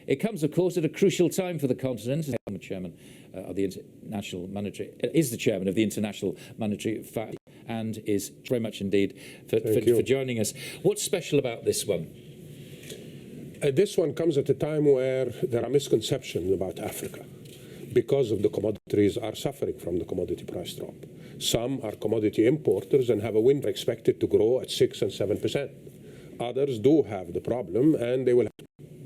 It comes, of course, at a crucial time for the continent. The chairman of the International Monetary is the chairman of the International Monetary Fund, and is very much indeed for joining us. What's special about this one? This one comes at a time where there are misconceptions about Africa because of the commodities are suffering from the commodity price drop. Some are commodity importers and have a window expected to grow at 6 and 7%. Others do have the problem, and they will have,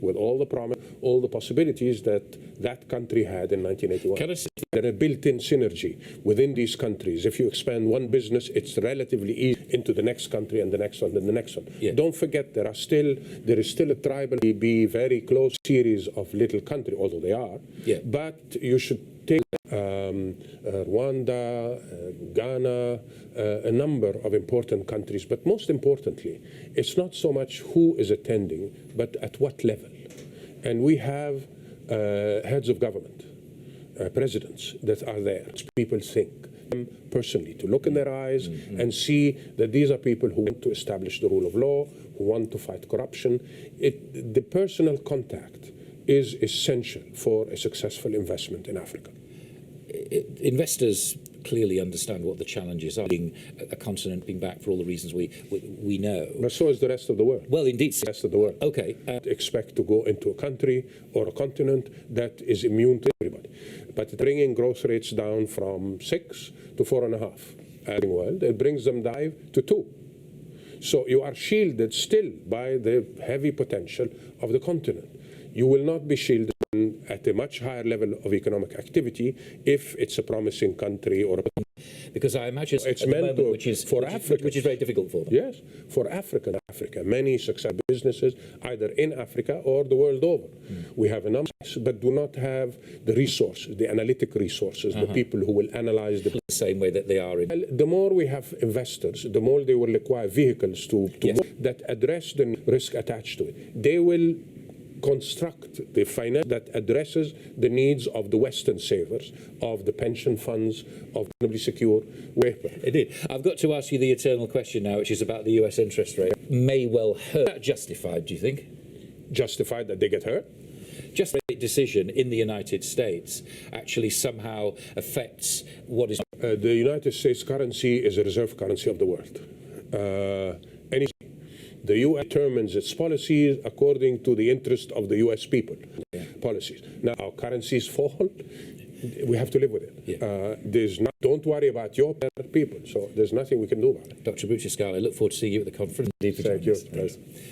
with all the promise, all the possibilities that country had in 1981. There are built-in synergy within these countries. If you expand one business, it's relatively easy into the next country and the next one and the next one. Yeah. Don't forget, there is still a tribal, be very close series of little countries, although they are. Yeah. But you should take Rwanda, Ghana, a number of important countries. But most importantly, it's not so much who is attending, but at what level. And we have heads of government, presidents that are there. People think personally, to look in their eyes and see that these are people who want to establish the rule of law, who want to fight corruption. The personal contact is essential for a successful investment in Africa. Investors clearly understand what the challenges are, being a continent being back for all the reasons we know. But so is the rest of the world. Well, indeed. The rest of the world. Okay. Expect to go into a country or a continent that is immune to everybody. But bringing growth rates down from 6 to 4.5 world, it brings them down to 2. So you are shielded still by the heavy potential of the continent. You will not be shielded at a much higher level of economic activity if it's a promising country or a... Because I imagine it's meant to, which is very difficult for them. Yes, for Africa, many successful businesses either in Africa or the world over. We have a number, but do not have the resources, the analytic resources, the people who will analyze the same way that they are in. Well, the more we have investors, the more they will require vehicles that address the risk attached to it. They will construct the finance that addresses the needs of the Western savers, of the pension funds, of reasonably secure paper. Indeed. I've got to ask you the eternal question now, which is about the US interest rate. May well hurt. Is that justified, do you think? Justified that they get hurt? Just a decision in the United States actually somehow affects what is... The United States currency is a reserve currency of the world. The U.S. determines its policies according to the interest of the U.S. people. Policies. Now, our currencies fall. We have to live with it. Don't worry about your people. So there's nothing we can do about it. Dr. Boutros-Ghali, I look forward to seeing you at the conference. Thank you.